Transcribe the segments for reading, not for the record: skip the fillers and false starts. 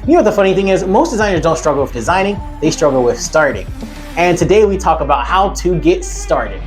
You know what the funny thing is? Most designers don't struggle with designing, they struggle with starting. And today we talk about how to get started.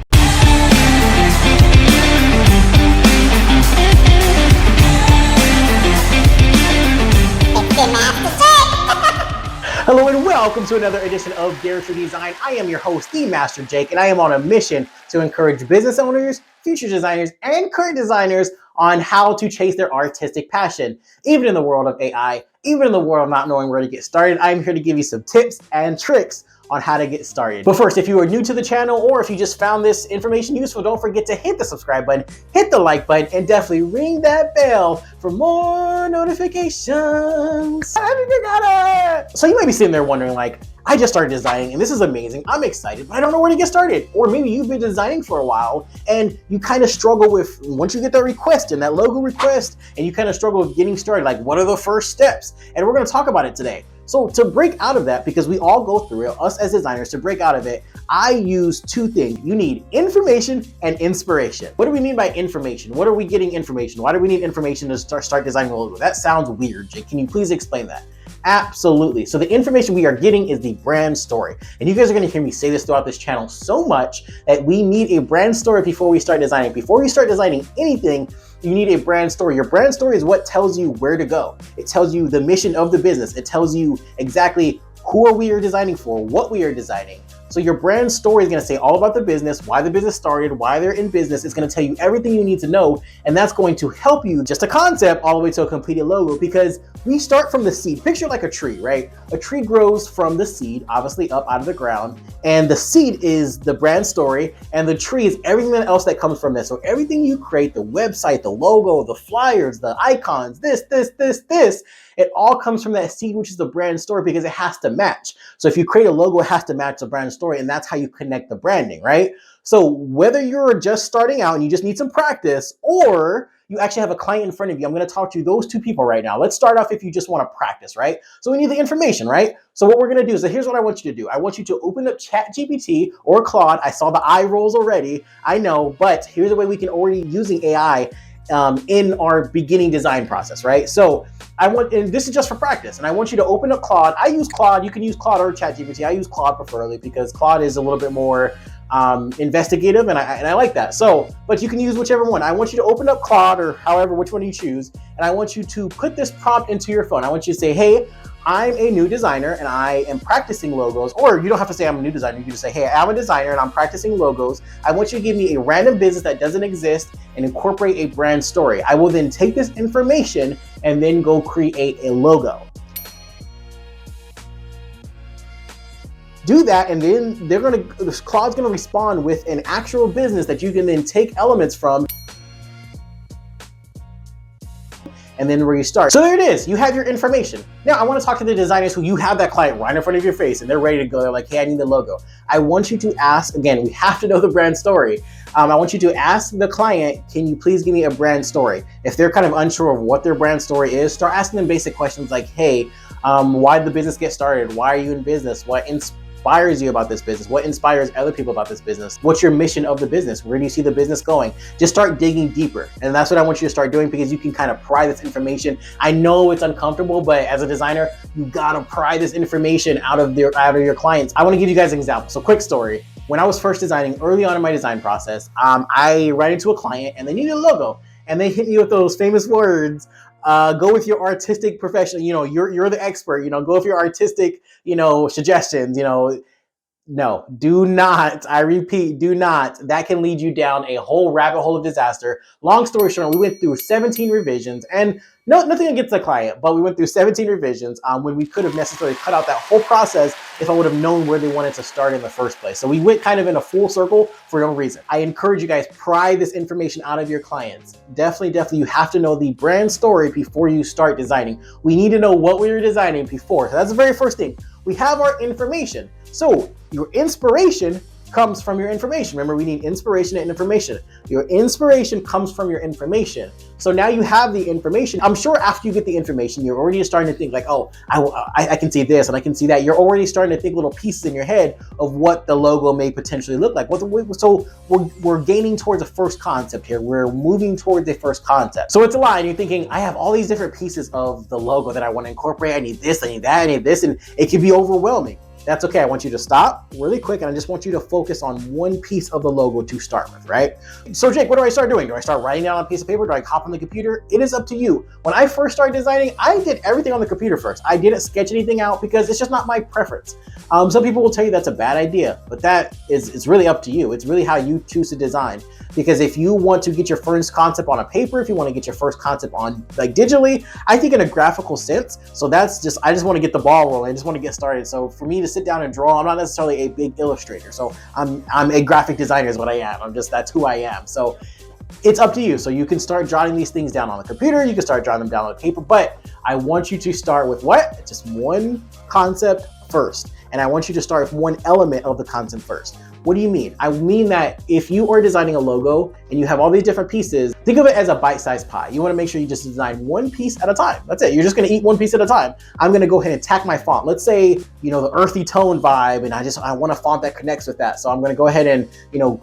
Hello and welcome to another edition of Dare to Design. I am your host, The Master Jake, and I am on a mission to encourage business owners, future designers, and current designers on how to chase their artistic passion. Even in the world of AI, even in the world of not knowing where to get started, I'm here to give you some tips and tricks on how to get started. But first, if you are new to the channel or if you just found this information useful, don't forget to hit the subscribe button, hit the like button, and definitely ring that bell for more notifications. So you might be sitting there wondering, like, I just started designing and this is amazing. I'm excited, but I don't know where to get started. Or maybe you've been designing for a while and you kind of struggle with, once you get that request and that logo request, and you kind of struggle with getting started, like what are the first steps? And we're gonna talk about it today. So to break out of that, because we all go through it, us as designers, to break out of it, I use two things. You need information and inspiration. What do we mean by information? What are we getting information? Why do we need information to start designing a logo? That sounds weird, Jake. Can you please explain that? Absolutely. So the information we are getting is the brand story. And you guys are going to hear me say this throughout this channel so much that we need a brand story before we start designing. Before you start designing anything, you need a brand story. Your brand story is what tells you where to go. It tells you the mission of the business. It tells you exactly who we are designing for, what we are designing. So your brand story is going to say all about the business, why the business started, why they're in business. It's going to tell you everything you need to know. And that's going to help you just a concept all the way to a completed logo, because we start from the seed. Picture like a tree, right? A tree grows from the seed, obviously up out of the ground. And the seed is the brand story. And the tree is everything else that comes from this. So everything you create, the website, the logo, the flyers, the icons, this, it all comes from that seed, which is the brand story, because it has to match. So if you create a logo, it has to match the brand story, and that's how you connect the branding, right? So whether you're just starting out and you just need some practice, or you actually have a client in front of you, I'm going to talk to those two people right now. Let's start off if you just want to practice, right? So we need the information, right? So what we're going to do is, here's what I want you to do. I want you to open up ChatGPT or Claude. I saw the eye rolls already, I know, but here's a way we can already using AI in our beginning design process, right? So and this is just for practice, and I want you to open up Claude. I use Claude. You can use Claude or ChatGPT. I use Claude preferably because Claude is a little bit more investigative, and I like that. So, but you can use whichever one. I want you to open up Claude or however, which one you choose, and I want you to put this prompt into your phone. I want you to say, hey, I'm a new designer and I am practicing logos. Or you don't have to say I'm a new designer. You can just say, hey, I'm a designer and I'm practicing logos. I want you to give me a random business that doesn't exist and incorporate a brand story. I will then take this information and then go create a logo. Do that, and then Claude's gonna respond with an actual business that you can then take elements from, and then where you start. So there it is, you have your information. Now I want to talk to the designers who you have that client right in front of your face and they're ready to go. They're like, hey, I need the logo. I want you to ask, again, we have to know the brand story. I want you to ask the client, can you please give me a brand story? If they're kind of unsure of what their brand story is, start asking them basic questions like, hey, why did the business get started? Why are you in business? What inspires you about this business? What inspires other people about this business? What's your mission of the business? Where do you see the business going? Just start digging deeper. And that's what I want you to start doing, because you can kind of pry this information. I know it's uncomfortable, but as a designer, you gotta pry this information out of your clients. I want to give you guys an example. So quick story. When I was first designing, early on in my design process, I ran into a client and they needed a logo. And they hit me with those famous words, go with your artistic profession. You know, you're the expert, you know, go with your artistic, you know, suggestions, you know. No, do not. I repeat, do not. That can lead you down a whole rabbit hole of disaster. Long story short, we went through 17 revisions, and nothing against the client, but we went through 17 revisions when we could have necessarily cut out that whole process if I would have known where they wanted to start in the first place. So we went kind of in a full circle for no reason. I encourage you guys, pry this information out of your clients. Definitely, you have to know the brand story before you start designing. We need to know what we were designing before. So that's the very first thing. We have our information. So your inspiration comes from your information. Remember, we need inspiration and information. Your inspiration comes from your information. So now you have the information. I'm sure after you get the information, you're already starting to think like, oh, I can see this and I can see that. You're already starting to think little pieces in your head of what the logo may potentially look like. So we're gaining towards a first concept here. We're moving towards a first concept. So it's a lie, and you're thinking, I have all these different pieces of the logo that I want to incorporate. I need this, I need that, I need this, and it can be overwhelming. That's okay. I want you to stop really quick, and I just want you to focus on one piece of the logo to start with, right? So Jake, what do I start doing? Do I start writing down on a piece of paper? Do I hop on the computer? It is up to you. When I first started designing, I did everything on the computer first. I didn't sketch anything out because it's just not my preference. Some people will tell you that's a bad idea, but it's really up to you. It's really how you choose to design. Because if you want to get your first concept on a paper, if you want to get your first concept on like digitally, I think in a graphical sense. So I just want to get the ball rolling. I just want to get started. So for me to sit down and draw, I'm not necessarily a big illustrator. So I'm a graphic designer is what I am. That's who I am. So it's up to you. So you can start jotting these things down on the computer. You can start jotting them down on paper, but I want you to start with what? Just one concept first. And I want you to start with one element of the concept first. What do you mean? I mean that if you are designing a logo and you have all these different pieces, think of it as a bite-sized pie. You want to make sure you just design one piece at a time. That's it. You're just going to eat one piece at a time. I'm going to go ahead and tack my font. Let's say, the earthy tone vibe, and I want a font that connects with that. So I'm going to go ahead and,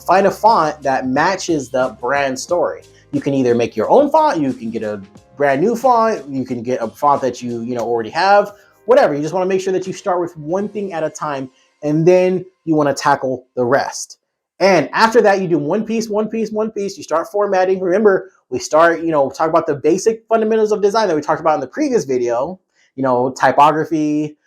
find a font that matches the brand story. You can either make your own font, you can get a brand new font, you can get a font that you already have, whatever. You just want to make sure that you start with one thing at a time, and then you want to tackle the rest. And after that, you do one piece, you start formatting. Remember, we start, talk about the basic fundamentals of design that we talked about in the previous video, typography,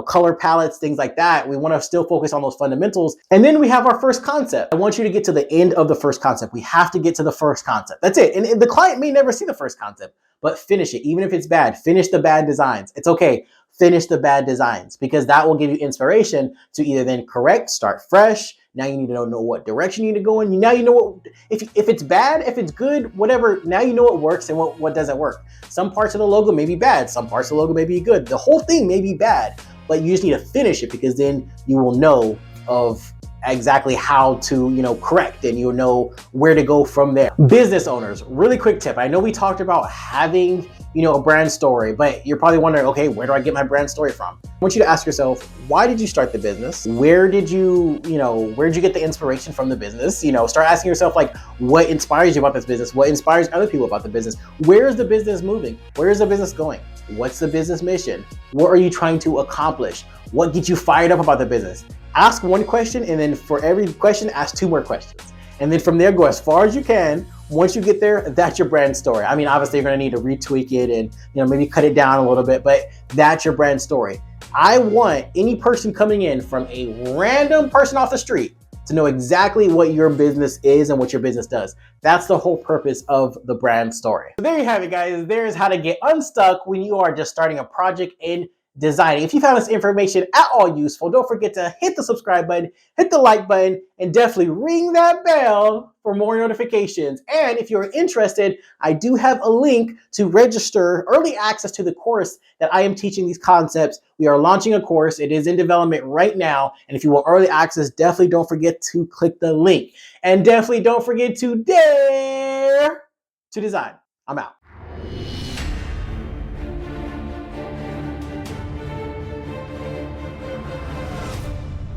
color palettes, things like that. We want to still focus on those fundamentals. And then we have our first concept. I want you to get to the end of the first concept. We have to get to the first concept. That's it. And the client may never see the first concept, but finish it. Even if it's bad, finish the bad designs. It's okay. Finish the bad designs, because that will give you inspiration to either then correct, start fresh. Now you need to know what direction you need to go in. Now you know what, if it's bad, if it's good, whatever, now you know what works and what doesn't work. Some parts of the logo may be bad. Some parts of the logo may be good. The whole thing may be bad, but you just need to finish it, because then you will know of exactly how to, correct, and you'll know where to go from there. Business owners, really quick tip. I know we talked about having, a brand story, but you're probably wondering, okay, where do I get my brand story from? I want you to ask yourself, why did you start the business? Where did you get the inspiration from the business? Start asking yourself, like, what inspires you about this business? What inspires other people about the business? Where is the business moving? Where is the business going? What's the business mission? What are you trying to accomplish? What gets you fired up about the business? Ask one question, and then for every question, ask two more questions. And then from there, go as far as you can. Once you get there, that's your brand story. I mean, obviously you're gonna need to retweak it and maybe cut it down a little bit, but that's your brand story. I want any person coming in, from a random person off the street, to know exactly what your business is and what your business does. That's the whole purpose of the brand story. So there you have it, guys. There's how to get unstuck when you are just starting a project in designing. If you found this information at all useful, don't forget to hit the subscribe button, hit the like button, and definitely ring that bell for more notifications. And if you're interested, I do have a link to register early access to the course that I am teaching these concepts. We are launching a course. It is in development right now. And if you want early access, definitely don't forget to click the link. And definitely don't forget to dare to design. I'm out.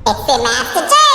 It's the Master Jake.